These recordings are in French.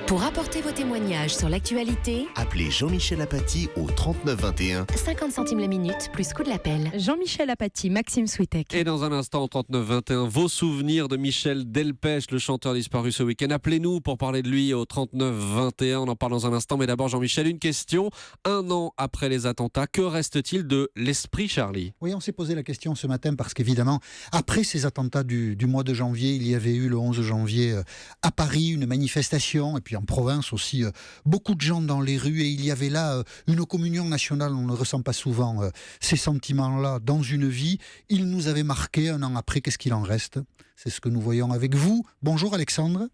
Pour apporter vos témoignages sur l'actualité, appelez Jean-Michel Apathy au 39 21. 50 centimes la minute, plus coût de l'appel. Jean-Michel Apathy, Maxime Switek. Et dans un instant, 39-21, vos souvenirs de Michel Delpech, le chanteur disparu ce week-end. Appelez-nous pour parler de lui au 39-21. On en parle dans un instant. Mais d'abord, Jean-Michel, une question. 1 an après les attentats, que reste-t-il de l'esprit Charlie ? Oui, on s'est posé la question ce matin parce qu'évidemment, après ces attentats du mois de janvier, il y avait eu le 11 janvier à Paris une manifestation, et puis en province aussi, beaucoup de gens dans les rues, et il y avait là une communion nationale. On ne ressent pas souvent ces sentiments-là dans une vie. Il nous avait marqué 1 an après. Qu'est-ce qu'il en reste ? C'est ce que nous voyons avec vous. Bonjour Alexandre.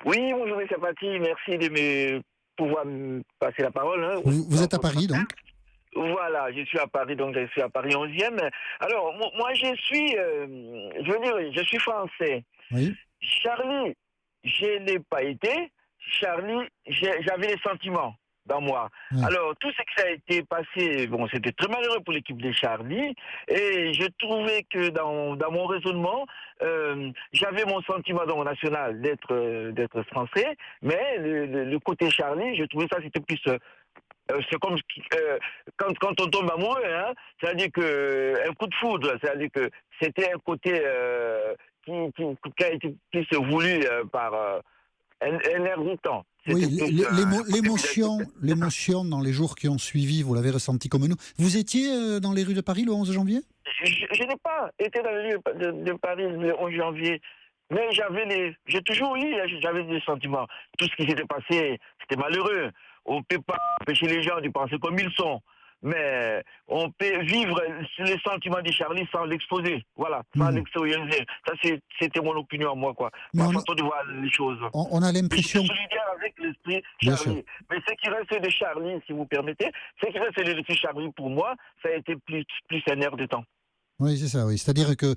Oui, bonjour M. Apathy, merci de pouvoir me passer la parole. Hein. Vous êtes à Paris donc ? Voilà, je suis à Paris, donc je suis à Paris 11e. Alors, moi je suis français. Oui. Charlie, je n'ai pas été. Charlie, j'avais les sentiments dans moi. Oui. Alors, tout ce qui a été passé, c'était très malheureux pour l'équipe de Charlie, et je trouvais que dans mon raisonnement, j'avais mon sentiment national d'être français, mais le côté Charlie, je trouvais ça, c'était plus... c'est comme quand on tombe amoureux, hein, c'est-à-dire que un coup de foudre, c'est-à-dire que c'était un côté qui a été plus voulu par un air du temps. Oui, l'émotion dans les jours qui ont suivi, vous l'avez ressenti comme nous. Vous étiez dans les rues de Paris le 11 janvier ? Je n'ai pas été dans les rues de Paris le 11 janvier, mais j'avais des sentiments. Tout ce qui s'était passé, c'était malheureux. On ne peut pas empêcher les gens de penser comme ils sont, mais on peut vivre les sentiments de Charlie sans l'exposer, voilà, sans l'extérioriser. Ça, c'était mon opinion à moi, quoi. Ma façon de voir les choses. On a l'impression... Je suis solidaire avec l'esprit Bien Charlie. sûr. Mais ce qui reste de Charlie, si vous permettez, ce qui reste de l'esprit Charlie, pour moi, ça a été plus un air de temps. Oui, c'est ça, oui. C'est-à-dire que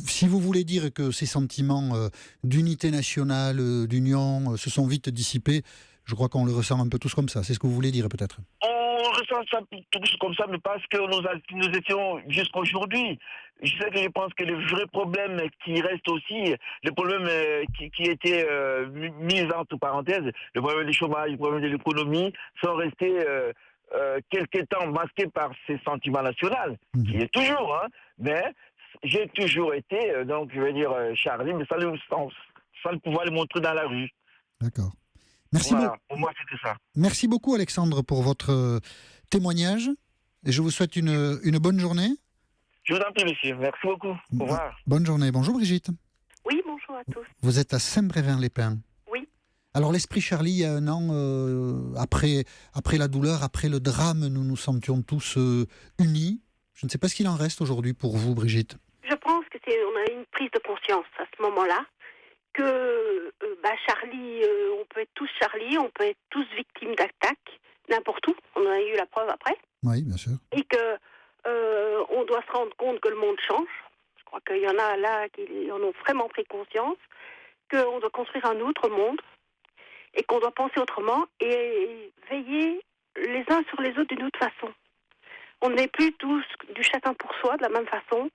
si vous voulez dire que ces sentiments d'unité nationale, d'union, se sont vite dissipés, je crois qu'on le ressent un peu tous comme ça. C'est ce que vous voulez dire, peut-être ? On ressent ça tous comme ça, mais parce que nous étions jusqu'à aujourd'hui. Je pense que les vrais problèmes qui restent aussi, les problèmes qui étaient mis entre parenthèses, le problème du chômage, le problème de l'économie, sont restés quelque temps masqués par ces sentiments nationaux, qui est toujours, hein, mais j'ai toujours été, Charlie, mais sans pouvoir le montrer dans la rue. D'accord. Merci voilà, beaucoup. pour moi, c'était ça. Merci beaucoup, Alexandre, pour votre témoignage. Et je vous souhaite une bonne journée. Je vous en prie, monsieur. Merci beaucoup. Au revoir. Bonne journée. Bonjour, Brigitte. Oui, bonjour à tous. Vous êtes à Saint-Brévin-les-Pins. Oui. Alors, l'esprit Charlie, il y a 1 an, après la douleur, après le drame, nous nous sentions tous unis. Je ne sais pas ce qu'il en reste aujourd'hui pour vous, Brigitte. Je pense que on a une prise de conscience à ce moment-là que Charlie, on peut être tous Charlie, on peut être tous victimes d'attaques n'importe où. On en a eu la preuve après. Oui, bien sûr. Et que on doit se rendre compte que le monde change. Je crois qu'il y en a là qui en ont vraiment pris conscience. Qu'on doit construire un autre monde et qu'on doit penser autrement et veiller les uns sur les autres d'une autre façon. On n'est plus tous du chacun pour soi de la même façon.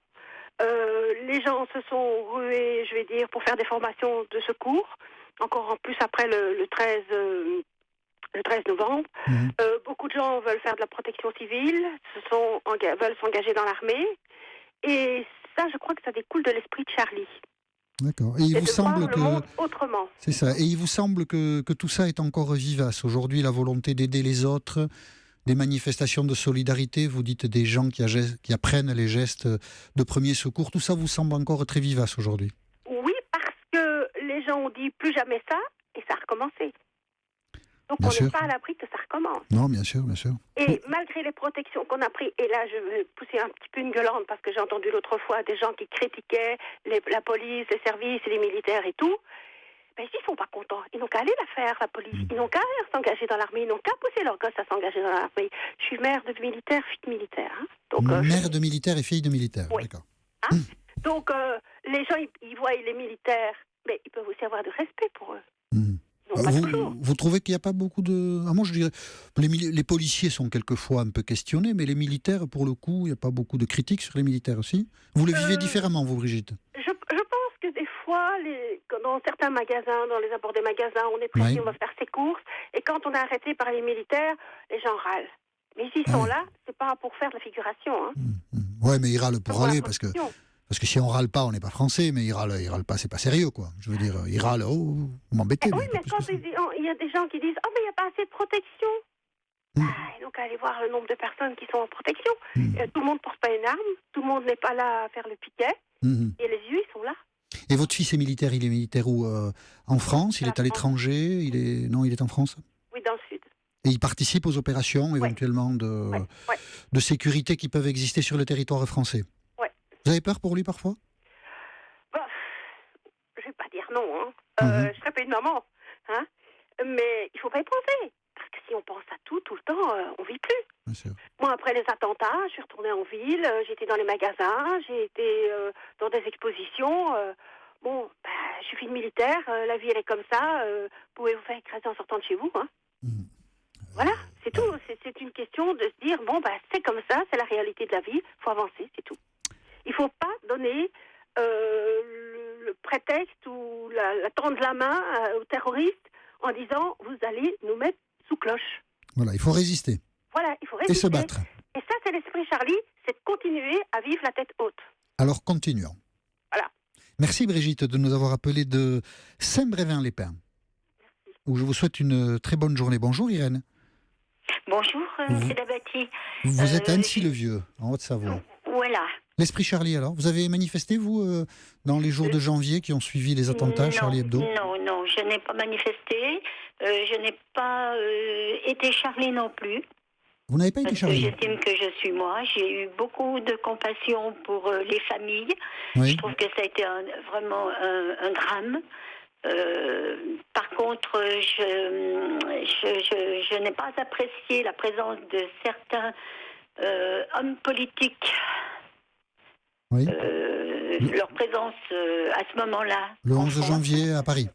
Les gens se sont rués, je vais dire, pour faire des formations de secours. Encore en plus après le 13 novembre. Beaucoup de gens veulent faire de la protection civile, veulent s'engager dans l'armée. Et ça, je crois que ça découle de l'esprit de Charlie. D'accord. Et il vous semble que... autrement. C'est ça. Et il vous semble que tout ça est encore vivace. Aujourd'hui, la volonté d'aider les autres, des manifestations de solidarité, vous dites des gens qui apprennent les gestes de premier secours, tout ça vous semble encore très vivace aujourd'hui ? Oui, parce que les gens ont dit plus jamais ça, et ça a recommencé. Donc bien on sûr. n'est pas à l'abri que ça recommence. Non, bien sûr, bien sûr. Et malgré les protections qu'on a prises, et là je vais pousser un petit peu une gueulante parce que j'ai entendu l'autre fois des gens qui critiquaient la police, les services, les militaires et tout, ben s'ils sont pas contents, ils n'ont qu'à aller la faire, la police. Ils n'ont qu'à s'engager dans l'armée, ils n'ont qu'à pousser leurs gosses à s'engager dans l'armée. Je suis mère de militaire, fille de militaire. Hein. Donc, mère de militaire et fille de militaire, oui. D'accord. Hein. Donc les gens, ils voient les militaires, mais ils peuvent aussi avoir de respect pour eux. Vous trouvez qu'il n'y a pas beaucoup de... moi, je dirais, les policiers sont quelquequefois un peu questionnés, mais les militaires, pour le coup, il n'y a pas beaucoup de critiques sur les militaires aussi. Vous le vivez différemment, vous, Brigitte ? Je pense que des fois, dans certains magasins, dans les abords des magasins, on est pressé, Oui. on va faire ses courses, et quand on est arrêté par les militaires, les gens râlent. Mais s'ils sont Ouais. là, c'est pas pour faire de la figuration. Hein. Ouais, mais il râle C'est pour pour la râler, parce que si on râle pas, on n'est pas français, mais il râle pas, c'est pas sérieux, quoi. Je veux dire, il râle, oh, vous m'embêtez. Oui, pas mais plus quand que ça. il y a des gens qui disent « Oh, mais il n'y a pas assez de protection !» Et donc, allez voir le nombre de personnes qui sont en protection. Tout le monde ne porte pas une arme, tout le monde n'est pas là à faire le piquet, Mhm. et les yeux, ils sont là. Et votre fils est militaire, il est militaire où en France? Il est à l'étranger? Non, il est en France? Oui, dans le sud. Et il participe aux opérations éventuellement Ouais. de sécurité qui peuvent exister sur le territoire français. Ouais. Vous avez peur pour lui parfois? Bah, je vais pas dire non, hein. Mhm. Je serais pas une maman, hein. Mais il faut pas y penser. Parce que si on pense à tout le temps, on vit plus. Bien sûr. Moi, après les attentats, je suis retournée en ville, j'étais dans les magasins, j'ai été dans des expositions. Je suis fille de militaire, la vie elle est comme ça, vous pouvez vous faire écraser en sortant de chez vous, hein. Mhm. Voilà, c'est tout. C'est une question de se dire, c'est comme ça, c'est la réalité de la vie, il faut avancer, c'est tout. Il ne faut pas donner le prétexte ou la tendre la main aux terroristes en disant, vous allez nous mettre sous cloche. Voilà, il faut résister Voilà, il faut et résister. se battre. Et ça, c'est l'esprit Charlie, c'est de continuer à vivre la tête haute. Alors continuons. Voilà. Merci Brigitte de nous avoir appelé de Saint-Brévin-les-Pins, où je vous souhaite une très bonne journée. Bonjour Irène. Bonjour, Vous- c'est Dabati. Vous êtes à Annecy-le-Vieux, en Haute-Savoie. Voilà. L'esprit Charlie alors? Vous avez manifesté vous dans les jours de janvier qui ont suivi les attentats Charlie Hebdo? Non, je n'ai pas manifesté. Je n'ai pas été Charlie non plus. Vous n'avez pas été Parce que Charlie? j'estime que je suis moi. J'ai eu beaucoup de compassion pour les familles. Oui. Je trouve que ça a été vraiment un drame. Par contre, je n'ai pas apprécié la présence de certains hommes politiques. Oui. Leur présence à ce moment-là. Le en 11 France. janvier à Paris.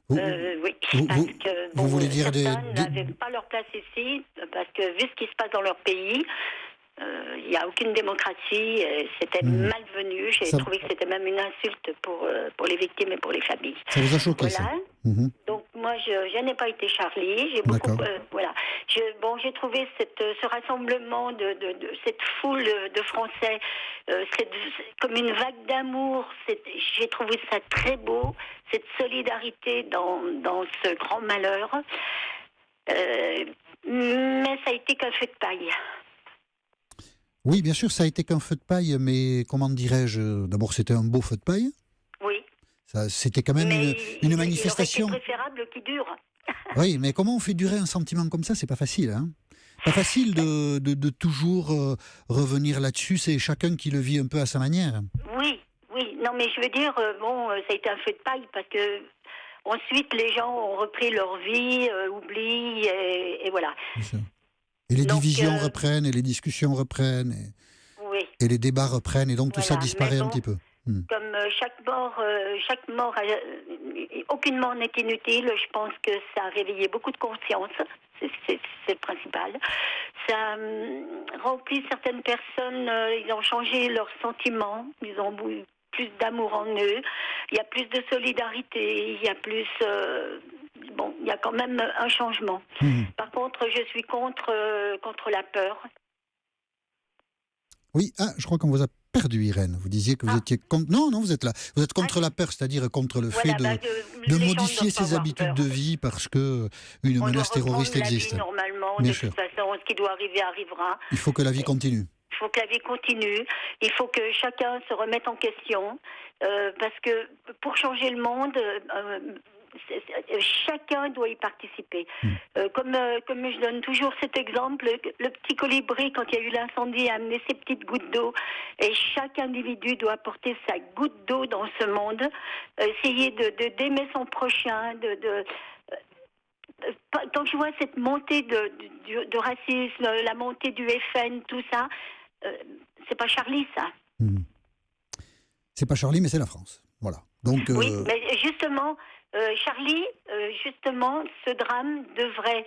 Vous- Oui, vous- parce vous- que vous voulez dire certains des- n'avaient pas leur place ici, parce que vu ce qui se passe dans leur pays, il n'y a aucune démocratie, et c'était malvenu. J'ai Ça- trouvé que c'était même une insulte pour les victimes et pour les familles. Ça vous a choqué ça? Voilà. Mhm. Donc moi, je n'ai pas été Charlie. J'ai beaucoup, D'accord. voilà. J'ai trouvé ce rassemblement de cette foule de Français, comme une vague d'amour. J'ai trouvé ça très beau, cette solidarité dans ce grand malheur. Mais ça a été qu'un feu de paille. Oui, bien sûr, ça a été qu'un feu de paille, mais comment dirais-je? D'abord, c'était un beau feu de paille. Oui. C'était quand même Mais une manifestation. Il aurait été préférable qu'il dure. Oui, mais comment on fait durer un sentiment comme ça? C'est pas facile, hein? Pas facile de toujours revenir là-dessus. C'est chacun qui le vit un peu à sa manière. Oui. Non, mais je veux dire, ça a été un feu de paille parce que ensuite les gens ont repris leur vie, oublient, et voilà. Bien sûr. Et les Donc, divisions reprennent, et les discussions reprennent, Oui. et les débats reprennent, et donc tout ça Voilà, disparaît mais un bon, petit peu. Comme chaque mort, aucunement n'est inutile. Je pense que ça a réveillé beaucoup de conscience. C'est le principal. Ça remplit certaines personnes. Ils ont changé leurs sentiments. Ils ont plus d'amour en eux. Il y a plus de solidarité. Il y a plus. Il y a quand même un changement. Par contre, je suis contre la peur. Oui, je crois qu'on vous a perdu, Irène. Vous disiez que vous étiez contre... Non, vous êtes là. Vous êtes contre la peur, c'est-à-dire contre le fait de modifier ses habitudes de vie parce que une menace terroriste existe. Normalement, Bien de sûr. toute façon, ce qui doit arriver arrivera. Il faut que la vie continue. Il faut que la vie continue. Il faut que chacun se remette en question. Parce que pour changer le monde, chacun doit y participer. Comme je donne toujours cet exemple, le petit colibri, quand il y a eu l'incendie, a amené ses petites gouttes d'eau. Et chaque individu doit apporter sa goutte d'eau dans ce monde. Essayer d'aimer son prochain, quand je vois cette montée de racisme, la montée du FN, tout ça, c'est pas Charlie, ça. C'est pas Charlie, mais c'est la France. Voilà. Donc, Oui, mais justement, Charlie, justement, ce drame devrait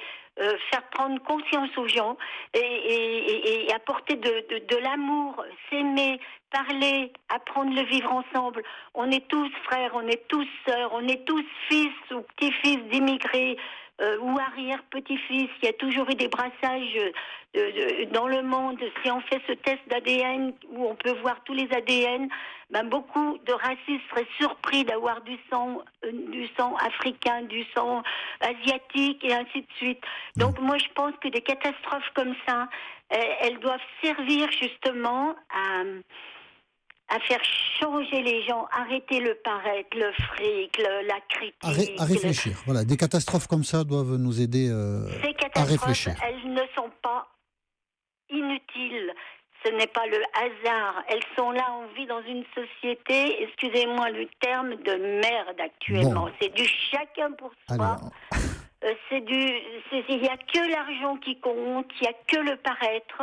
faire prendre conscience aux gens et apporter de l'amour, s'aimer, parler, apprendre le vivre ensemble. On est tous frères, on est tous sœurs, on est tous fils ou petits-fils d'immigrés ou arrière-petits-fils. Il y a toujours eu des brassages dans le monde. Si on fait ce test d'ADN où on peut voir tous les ADN, beaucoup de racistes seraient surpris d'avoir du sang africain, du sang asiatique et ainsi de suite. Donc moi je pense que des catastrophes comme ça, elles doivent servir justement à faire changer les gens, arrêter le paraître, le fric, la critique. À réfléchir. Voilà, des catastrophes comme ça doivent nous aider Ces à réfléchir. catastrophes, elles ne sont pas inutiles. Ce n'est pas le hasard. Elles sont là, on vit dans une société, excusez-moi le terme, de merde actuellement. Bon. C'est du chacun pour soi. Il n'y a que l'argent qui compte, il n'y a que le paraître.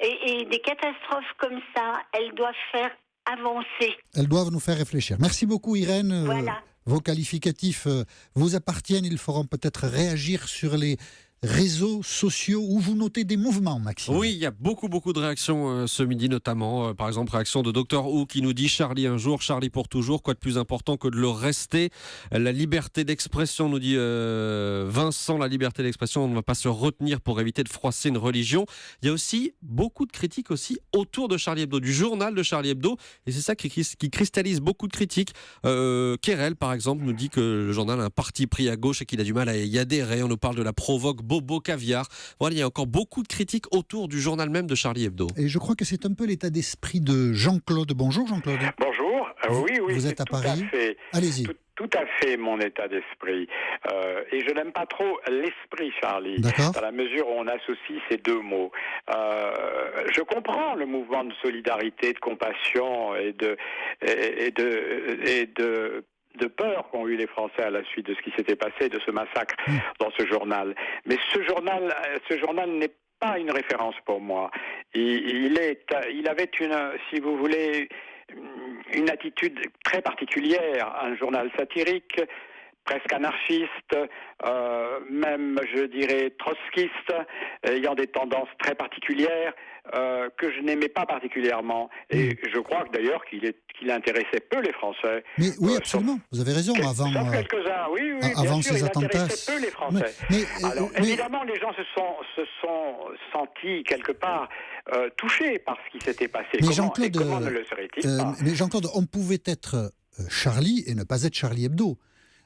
Et des catastrophes comme ça, elles doivent faire avancer. Elles doivent nous faire réfléchir. Merci beaucoup Irène. Voilà. Vos qualificatifs vous appartiennent. Ils feront peut-être réagir sur les réseaux sociaux où vous notez des mouvements, Maxime. Oui, il y a beaucoup de réactions ce midi, notamment, par exemple, réaction de Dr Who qui nous dit « Charlie un jour, Charlie pour toujours, quoi de plus important que de le rester ?» La liberté d'expression, nous dit Vincent, la liberté d'expression, on ne va pas se retenir pour éviter de froisser une religion. Il y a aussi beaucoup de critiques aussi autour de Charlie Hebdo, du journal de Charlie Hebdo, et c'est ça qui cristallise beaucoup de critiques. Kerel, par exemple, nous dit que le journal a un parti pris à gauche et qu'il a du mal à y adhérer. On nous parle de la provoque Bobo Caviar. Voilà, il y a encore beaucoup de critiques autour du journal même de Charlie Hebdo. Et je crois que c'est un peu l'état d'esprit de Jean-Claude. Bonjour Jean-Claude. Bonjour. Oui. Vous êtes à Paris. Allez-y. Tout à fait mon état d'esprit. Et je n'aime pas trop l'esprit, Charlie, dans la mesure où on associe ces deux mots. Je comprends le mouvement de solidarité, de compassion et de peur qu'ont eu les Français à la suite de ce qui s'était passé, de ce massacre dans ce journal. Mais ce journal n'est pas une référence pour moi. Il avait si vous voulez, une attitude très particulière, un journal satirique, presque anarchiste, même, je dirais, trotskiste, ayant des tendances très particulières que je n'aimais pas particulièrement. Et je crois d'ailleurs qu'il intéressait peu les Français. Mais oui, absolument, vous avez raison. Avant quelques-uns, oui, avant bien sûr, ces il attentats, intéressait peu les Français. Alors, évidemment, les gens se sont sentis quelque part touchés par ce qui s'était passé. Mais comment ne le serait-il pas Mais Jean-Claude, on pouvait être Charlie et ne pas être Charlie Hebdo.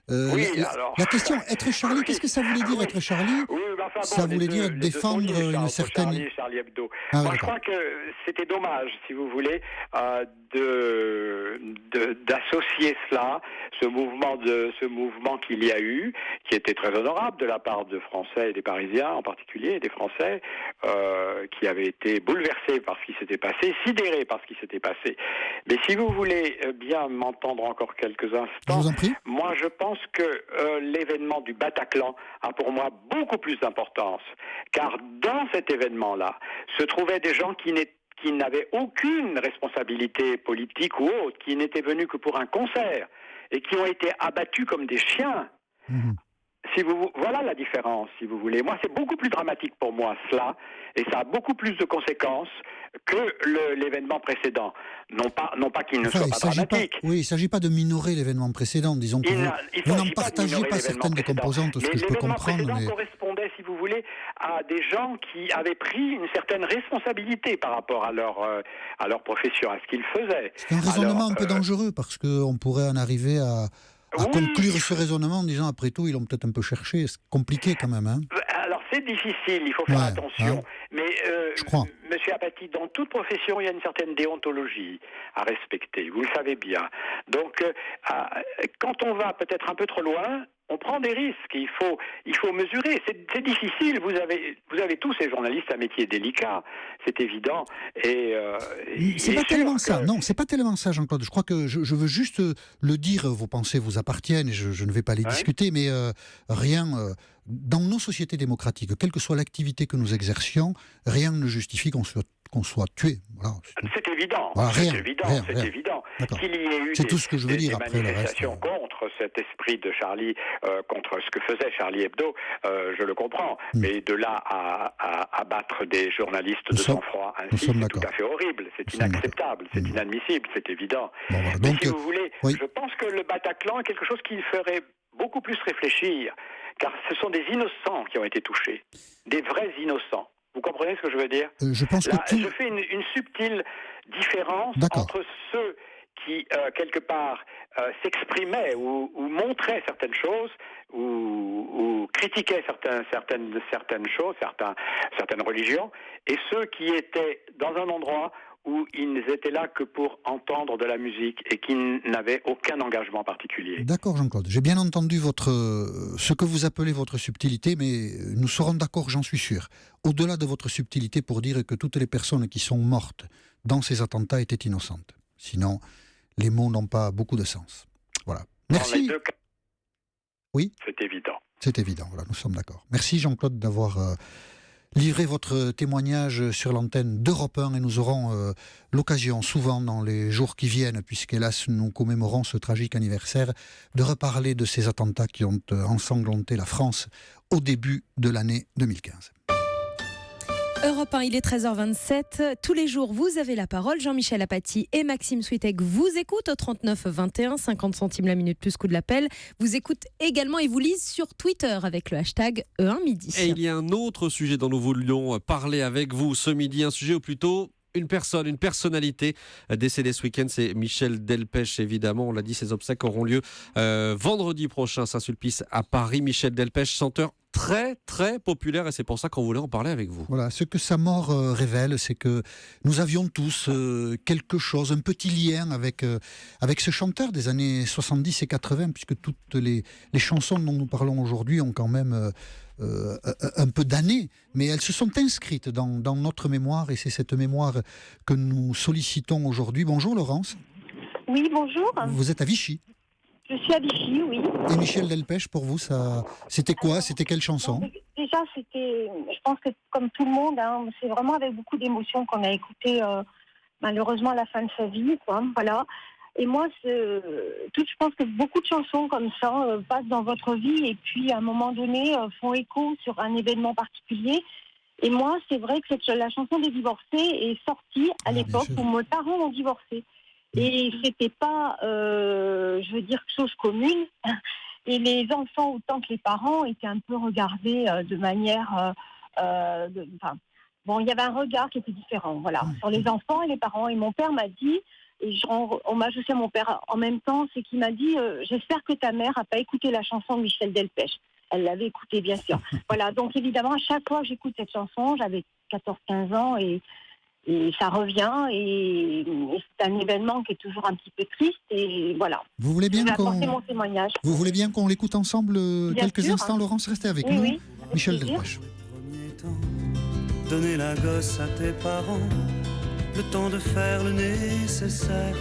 La question, être Charlie, qu'est-ce que ça voulait dire être Charlie? Ça voulait dire défendre une certaine... Charlie Hebdo. Moi, je crois que c'était dommage, si vous voulez, d'associer cela, ce mouvement qu'il y a eu, qui était très honorable de la part de Français et des Parisiens en particulier, et des Français qui avaient été bouleversés par ce qui s'était passé, sidérés par ce qui s'était passé. Mais si vous voulez bien m'entendre encore quelques instants, je vous en prie. Moi je pense que l'événement du Bataclan a pour moi beaucoup plus d'importance, car dans cet événement-là se trouvaient des gens qui n'avaient aucune responsabilité politique ou autre, qui n'étaient venus que pour un concert et qui ont été abattus comme des chiens. Voilà la différence, si vous voulez. Moi, c'est beaucoup plus dramatique pour moi, cela, et ça a beaucoup plus de conséquences que l'événement précédent. Non pas qu'il ne soit pas dramatique. Il ne s'agit pas de minorer l'événement précédent. Disons que vous n'en partagez pas certaines des composantes, ce que je peux comprendre. L'événement précédent correspondait, si vous voulez, à des gens qui avaient pris une certaine responsabilité par rapport à leur profession, à ce qu'ils faisaient. C'est un raisonnement un peu dangereux, parce qu'on pourrait en arriver à conclure ce raisonnement en disant, après tout, ils l'ont peut-être un peu cherché. C'est compliqué quand même. Alors c'est difficile, il faut faire attention. Mais Monsieur Apathy, dans toute profession, il y a une certaine déontologie à respecter. Vous le savez bien. Donc, quand on va peut-être un peu trop loin, on prend des risques. Il faut mesurer. C'est difficile. Vous avez tous ces journalistes un métier délicat. C'est évident. C'est pas tellement ça. Non, c'est pas tellement ça, Jean-Claude. Je crois que je veux juste le dire. Vos pensées vous appartiennent et je ne vais pas les discuter. Mais rien. Dans nos sociétés démocratiques, quelle que soit l'activité que nous exercions, rien ne justifie qu'on qu'on soit tué. Voilà, c'est évident. Voilà, c'est rien, évident. rien, c'est rien. évident. D'accord. Qu'il y ait eu C'est tout ce que je veux dire. des Après le reste, manifestations contre cet esprit de Charlie, contre ce que faisait Charlie Hebdo, je le comprends. Mais de là à abattre des journalistes de sang-froid ainsi, c'est tout à fait horrible. C'est inacceptable, c'est inadmissible, c'est évident. Bon, voilà. Mais Donc, si vous voulez, oui. je pense que le Bataclan est quelque chose qui ferait beaucoup plus réfléchir, car ce sont des innocents qui ont été touchés, des vrais innocents. Vous comprenez ce que je veux dire? Je pense Là, que je fais une subtile différence entre ceux qui, quelque part, s'exprimaient ou montraient certaines choses, ou critiquaient certaines choses, certaines religions, et ceux qui étaient dans un endroit où ils n'étaient là que pour entendre de la musique et qui n'avaient aucun engagement particulier. D'accord, Jean-Claude. J'ai bien entendu ce que vous appelez votre subtilité, mais nous serons d'accord, j'en suis sûr. Au-delà de votre subtilité, pour dire que toutes les personnes qui sont mortes dans ces attentats étaient innocentes. Sinon, les mots n'ont pas beaucoup de sens. Voilà. Merci. Dans les deux cas, oui. C'est évident. C'est évident, voilà, nous sommes d'accord. Merci Jean-Claude d'avoir livré votre témoignage sur l'antenne d'Europe 1 et nous aurons l'occasion souvent dans les jours qui viennent, puisqu'hélas nous commémorons ce tragique anniversaire, de reparler de ces attentats qui ont ensanglanté la France au début de l'année 2015. Europe 1, il est 13h27. Tous les jours, vous avez la parole. Jean-Michel Apathy et Maxime Switek vous écoutent au 39 21, 50 centimes la minute plus coût de l'appel. Vous écoutent également et vous lisent sur Twitter avec le hashtag E1midi. Et il y a un autre sujet dont nous voulions parler avec vous ce midi, un sujet ou plutôt une personnalité décédée ce week-end, c'est Michel Delpech, évidemment. On l'a dit, ses obsèques auront lieu vendredi prochain, Saint-Sulpice à Paris. Michel Delpech, chanteur très très populaire, et c'est pour ça qu'on voulait en parler avec vous. Voilà, ce que sa mort révèle, c'est que nous avions tous quelque chose, un petit lien avec ce chanteur des années 70 et 80, puisque toutes les chansons dont nous parlons aujourd'hui ont quand même un peu d'années, mais elles se sont inscrites dans notre mémoire, et c'est cette mémoire que nous sollicitons aujourd'hui. Bonjour Laurence. Oui, bonjour. Vous êtes à Vichy. Je suis à Vichy, oui. Et Michel Delpech, pour vous, c'était quoi? C'était quelle chanson? Déjà, je pense que comme tout le monde, c'est vraiment avec beaucoup d'émotion qu'on a écouté malheureusement à la fin de sa vie, quoi. Voilà. Et moi, je pense que beaucoup de chansons comme ça passent dans votre vie et puis à un moment donné font écho sur un événement particulier. Et moi, c'est vrai que la chanson des divorcés est sortie à l'époque où mes parents ont divorcé. Et c'était pas, chose commune. Et les enfants, autant que les parents, étaient un peu regardés de manière... il y avait un regard qui était différent, voilà, sur les enfants et les parents. Et mon père m'a dit, et je rends hommage aussi à mon père en même temps, c'est qu'il m'a dit j'espère que ta mère n'a pas écouté la chanson de Michel Delpech. Elle l'avait écoutée, bien sûr. Voilà, donc évidemment, à chaque fois que j'écoute cette chanson, j'avais 14-15 ans et ça revient, et c'est un événement qui est toujours un petit peu triste, et voilà. Vous voulez bien mon témoignage. Vous voulez bien qu'on l'écoute ensemble quelques instants, Laurence? Restez avec nous. Oui, Michel Delpech. Donner la gosse à tes parents, le temps de faire le nécessaire.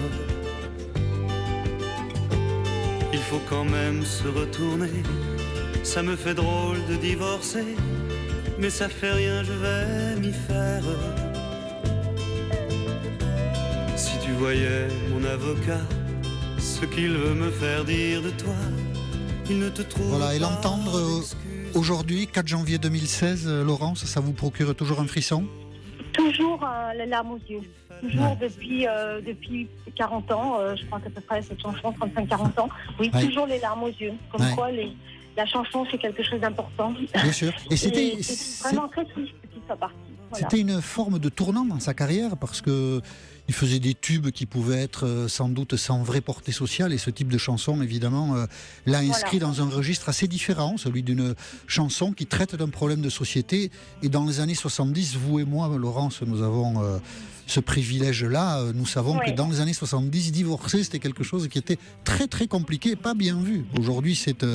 Il faut quand même se retourner, ça me fait drôle de divorcer, mais ça fait rien, je vais m'y faire. Si tu voyais mon avocat, ce qu'il veut me faire dire de toi, il ne te trouve pas. Voilà, et l'entendre aujourd'hui, 4 janvier 2016, Laurence, ça vous procure toujours un frisson? Toujours les larmes aux yeux. Toujours depuis 40 ans, je crois qu'à peu près cette chanson, 35-40 ans. Oui, toujours les larmes aux yeux. Comme quoi, la chanson, c'est quelque chose d'important. Bien sûr. Et c'était vraiment très triste qu'il soit parti. Voilà. C'était une forme de tournant dans sa carrière, parce que il faisait des tubes qui pouvaient être sans doute sans vraie portée sociale, et ce type de chanson, évidemment, l'a inscrit dans un registre assez différent, celui d'une chanson qui traite d'un problème de société. Et dans les années 70, vous et moi, Laurence, nous avons ce privilège-là. Nous savons que dans les années 70, divorcer, c'était quelque chose qui était très très compliqué et pas bien vu. Aujourd'hui, c'est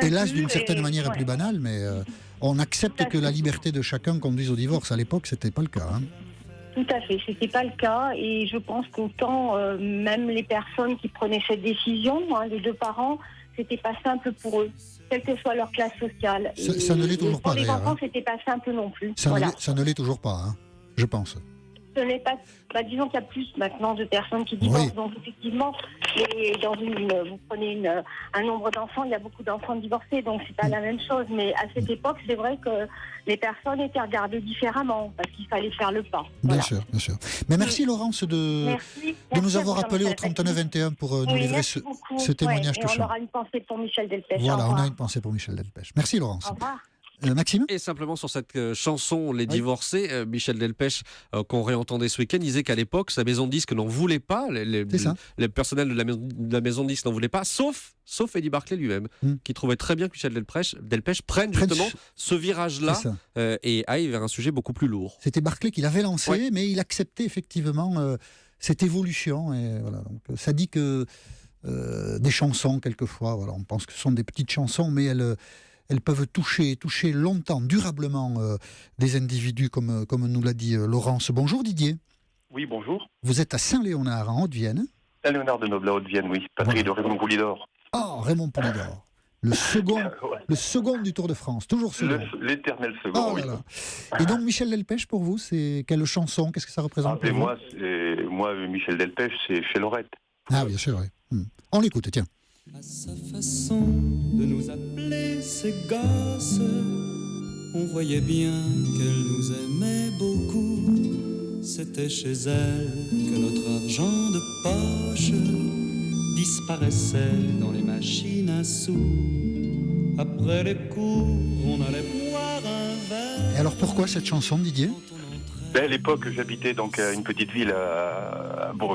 hélas d'une certaine manière plus banal, mais on accepte que la liberté de chacun conduise au divorce. À l'époque, c'était pas le cas. Tout à fait, c'était pas le cas, et je pense qu'autant même les personnes qui prenaient cette décision, les deux parents, c'était pas simple pour eux, quelle que soit leur classe sociale. Ça ne l'est toujours pas, pour les d'ailleurs. enfants, c'était pas simple non plus. Ça ne l'est toujours pas, je pense. ce n'est pas. Disons qu'il y a plus maintenant de personnes qui divorcent. Oui. Donc, effectivement, vous prenez un nombre d'enfants, il y a beaucoup d'enfants divorcés, donc c'est pas la même chose. Mais à cette époque, c'est vrai que les personnes étaient regardées différemment, parce qu'il fallait faire le pas. Bien sûr, bien sûr. Mais merci Laurence de nous avoir appelé au 3921 pour nous livrer ce témoignage touchant. Et on aura une pensée pour Michel Delpech. Voilà, on a une pensée pour Michel Delpech. Merci Laurence. Au revoir. Maxime ? Et simplement sur cette chanson Les Divorcés, Michel Delpech, qu'on réentendait ce week-end, il disait qu'à l'époque, sa maison de disques n'en voulait pas, les personnels de la maison de disques n'en voulaient pas, sauf Eddie Barclay lui-même, qui trouvait très bien que Michel Delpech prenne justement ce virage-là et aille vers un sujet beaucoup plus lourd. C'était Barclay qui l'avait lancé, mais il acceptait effectivement cette évolution. Et voilà, donc, ça dit que des chansons, quelquefois, voilà, on pense que ce sont des petites chansons, mais elles peuvent toucher longtemps, durablement des individus, comme nous l'a dit Laurence. Bonjour Didier. Oui, bonjour. Vous êtes à Saint-Léonard, en Haute-Vienne. Saint-Léonard de Noblat, Haute-Vienne, oui. Patrie de Raymond Poulidor. Oh, Raymond Poulidor. Le second du Tour de France, toujours second. L'éternel second, oui. Là. Et donc Michel Delpech, pour vous, c'est quelle chanson? Qu'est-ce que ça représente pour vous? Moi, Michel Delpech, c'est Chez Lorette. Ah, bien sûr, oui. On l'écoute, tiens. À sa façon de nous appeler ses gosses, on voyait bien qu'elle nous aimait beaucoup. C'était chez elle que notre argent de poche disparaissait dans les machines à sous. Après les cours, on allait boire un verre. Et alors pourquoi cette chanson, Didier? À l'époque, j'habitais donc à une petite ville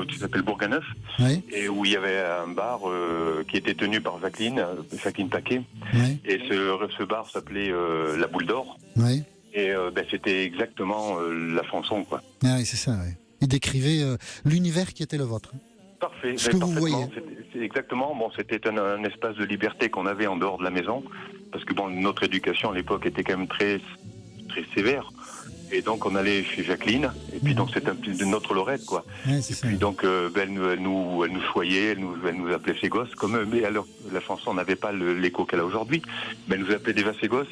qui s'appelle Bourganeuf, et où il y avait un bar qui était tenu par Jacqueline Taquet. Et ce bar s'appelait La Boule d'Or. Et c'était exactement la chanson, quoi. Ah oui, c'est ça, oui. Il décrivait l'univers qui était le vôtre. Parfait. Ce que vous voyez. C'est exactement. Bon, c'était un espace de liberté qu'on avait en dehors de la maison, parce que notre éducation à l'époque était quand même très, très sévère. Et donc on allait chez Jacqueline, et puis donc c'était un petit de notre Lorette, quoi. Ouais, et puis donc elle nous choyait, elle nous appelait ses gosses, mais alors la chanson n'avait pas l'écho qu'elle a aujourd'hui, mais elle nous appelait déjà ses gosses.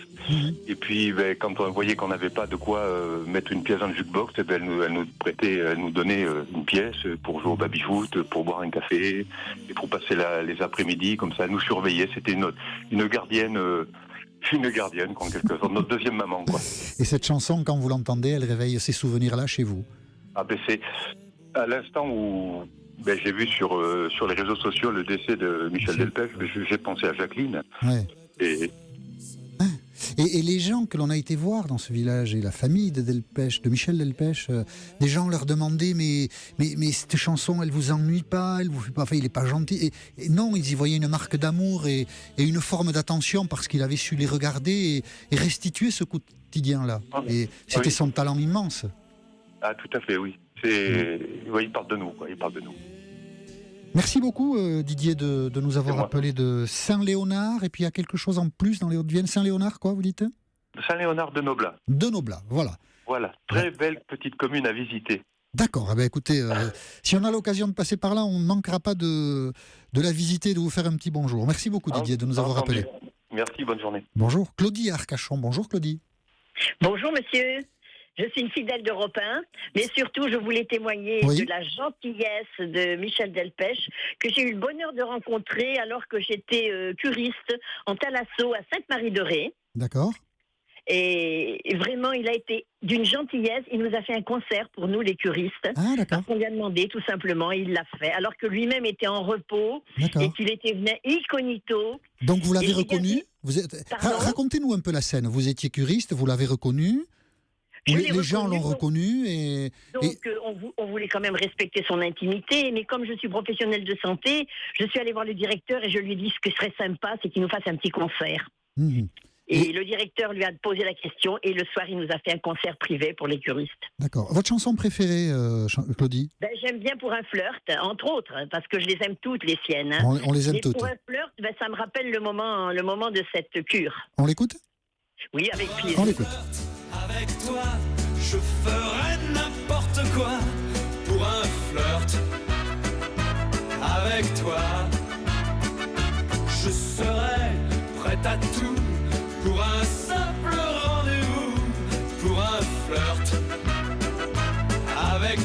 Et puis quand on voyait qu'on n'avait pas de quoi mettre une pièce dans le jukebox, elle nous donnait une pièce pour jouer au baby-foot, pour boire un café, et pour passer les après-midi, comme ça elle nous surveillait. C'était une gardienne. Une gardienne, en quelque sorte, notre deuxième maman, quoi. Et cette chanson, quand vous l'entendez, elle réveille ces souvenirs-là chez vous? C'est à l'instant où j'ai vu sur les réseaux sociaux le décès de Michel Delpech, j'ai pensé à Jacqueline. Et les gens que l'on a été voir dans ce village, et la famille de Michel Delpech, des gens leur demandaient mais cette chanson, elle vous ennuie pas, elle vous fait pas, il est pas gentil. Et non, ils y voyaient une marque d'amour et une forme d'attention, parce qu'il avait su les regarder et restituer ce quotidien-là. Et c'était son talent immense. Ah, tout à fait, oui. Il parle de nous, quoi. Il parle de nous. Merci beaucoup Didier de nous avoir appelé de Saint-Léonard. Et puis il y a quelque chose en plus dans les Hauts-de-Vienne. Saint-Léonard, quoi, vous dites? Saint-Léonard de Noblat. De Noblat, voilà. Voilà, très belle petite commune à visiter. D'accord, écoutez, si on a l'occasion de passer par là, on ne manquera pas de la visiter et de vous faire un petit bonjour. Merci beaucoup Didier de nous avoir appelé. Merci, bonne journée. Bonjour, Claudie à Arcachon. Bonjour Claudie. Bonjour monsieur. Je suis une fidèle d'Europe 1, mais surtout je voulais témoigner de la gentillesse de Michel Delpech, que j'ai eu le bonheur de rencontrer alors que j'étais curiste en Thalasso à Sainte-Marie-de-Ré. D'accord. Et vraiment, il a été d'une gentillesse. Il nous a fait un concert pour nous, les curistes. Ah, d'accord. On lui a demandé, tout simplement, il l'a fait. Alors que lui-même était en repos et qu'il était venu incognito. Donc vous l'avez reconnu? Racontez-nous un peu la scène. Vous étiez curiste, vous l'avez reconnu? Les gens l'ont reconnu Donc on voulait quand même respecter son intimité, mais comme je suis professionnelle de santé, je suis allée voir le directeur et je lui ai dit ce que serait sympa, c'est qu'il nous fasse un petit concert. Et le directeur lui a posé la question et le soir il nous a fait un concert privé pour les curistes. D'accord. Votre chanson préférée, Claudie? J'aime bien Pour un flirt, entre autres, parce que je les aime toutes, les siennes. On les aime toutes. Pour un flirt, ça me rappelle le moment de cette cure. On l'écoute? Oui, avec plaisir. On l'écoute. Avec toi, je ferai n'importe quoi pour un flirt. Avec toi, je serai prête à tout pour un simple rendez-vous, pour un flirt. Avec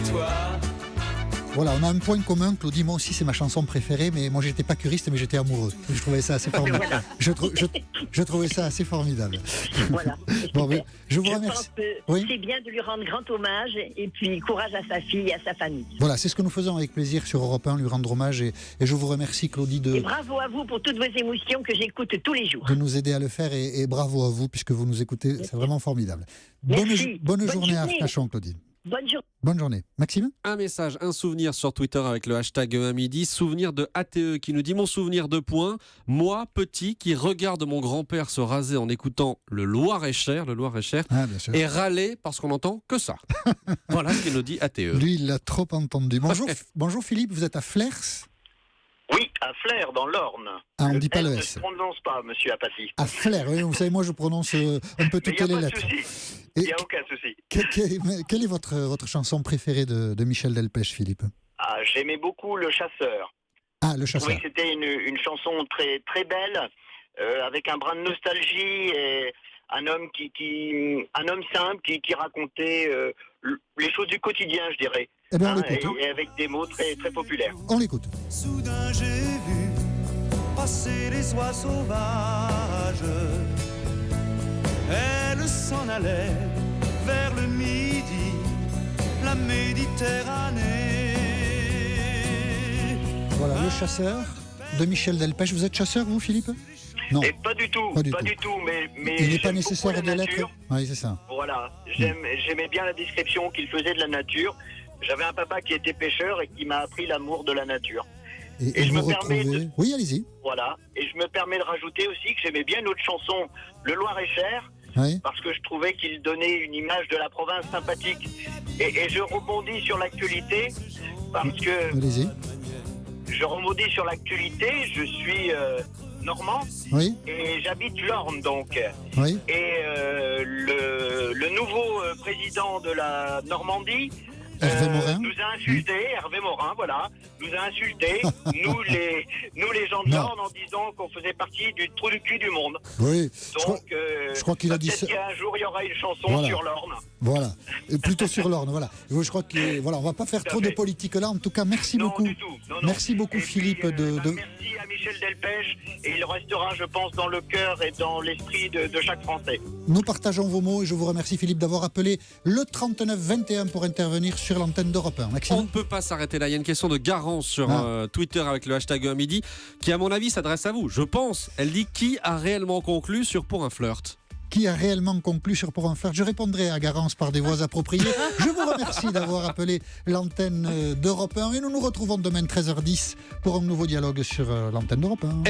Voilà, on a un point commun, Claudie, moi aussi c'est ma chanson préférée, mais moi j'étais pas curiste, mais j'étais amoureux. Je trouvais ça assez formidable. Voilà. Je trouvais ça assez formidable. Voilà. Bon, mais je vous Je remercie. pense que Oui. c'est bien de lui rendre grand hommage et puis courage à sa fille et à sa famille. Voilà, c'est ce que nous faisons avec plaisir sur Europe 1, lui rendre hommage, et je vous remercie, Claudie, Et bravo à vous pour toutes vos émotions que j'écoute tous les jours. de nous aider à le faire, et bravo à vous puisque vous nous écoutez, c'est vraiment formidable. Merci. Bonne Bonne journée à journée. Arcachon, Claudine. Bonne journée. Bonne journée. Maxime? Un message, un souvenir sur Twitter avec le hashtag 1midi. Souvenir de ATE qui nous dit: mon souvenir de point. Moi, petit, qui regarde mon grand-père se raser en écoutant le Loir-et-Cher, Ah, bien sûr. et râler parce qu'on n'entend que ça. Voilà ce qu'il nous dit ATE. Lui, il l'a trop entendu. Bonjour Philippe, vous êtes à Flers? Oui, à Flers, dans l'Orne. Ah, on ne dit pas le ne S. se prononce pas, monsieur Apathy. À Flers, oui, vous savez, moi je prononce un peu Mais il toutes n'y a les pas de lettres. souci. Et Il n'y a aucun souci. Quelle est votre chanson préférée de Michel Delpech, Philippe? Ah, j'aimais beaucoup Le Chasseur. Ah, Le Je trouvais Chasseur. que c'était une chanson très, très belle, avec un brin de nostalgie et un homme un homme simple qui racontait les choses du quotidien, je dirais. Eh bien, on l'écoute. Et avec des mots très, très populaires. On l'écoute. Soudain j'ai vu passer les oies sauvages. Elles s'en allaient vers le midi, la Méditerranée. Voilà, Le Chasseur de Michel Delpech. Vous êtes chasseur, vous, Philippe? Non. Et pas du tout, Pas du tout, mais Il n'est pas j'aime nécessaire beaucoup de la l'être. nature. Oui, c'est ça. Voilà, j'aimais bien la description qu'il faisait de la nature. J'avais un papa qui était pêcheur et qui m'a appris l'amour de la nature. Et je vous me permets retrouvez... Oui, allez-y. Voilà, et je me permets de rajouter aussi que j'aimais bien une autre chanson, Le Loir-et-Cher, Oui. parce que je trouvais qu'il donnait une image de la province sympathique. Et je rebondis sur l'actualité, parce que Allez-y. je rebondis sur l'actualité, je suis normand, Oui. et j'habite l'Orne donc. Oui. Et le nouveau président de la Normandie Hervé Morin. nous a insultés, Hervé Morin, voilà, nous a insultés, nous les gens de Non. l'Orne, en disant qu'on faisait partie du trou du cul du monde. Oui. Donc, je crois qu'il a dit ça. peut-être qu'un jour il y aura une chanson Voilà. sur l'Orne. Voilà. Et plutôt sur l'Orne, voilà. Je crois que voilà, on va pas faire trop de politique là. En tout cas, merci beaucoup. Non. Merci beaucoup, Philippe. Merci à Michel Delpech, et il restera, je pense, dans le cœur et dans l'esprit de chaque Français. Nous partageons vos mots et je vous remercie, Philippe, d'avoir appelé le 3921 pour intervenir sur l'antenne d'Europe 1. Maxime. On ne peut pas s'arrêter là. Il y a une question de Garance sur Twitter avec le hashtag 1midi qui, à mon avis, s'adresse à vous. Je pense. Elle dit: qui a réellement conclu sur Pour un flirt? Qui a réellement conclu sur Pour un flirt? Je répondrai à Garance par des voix appropriées. Je vous remercie d'avoir appelé l'antenne d'Europe 1 et nous nous retrouvons demain 13h10 pour un nouveau dialogue sur l'antenne d'Europe 1.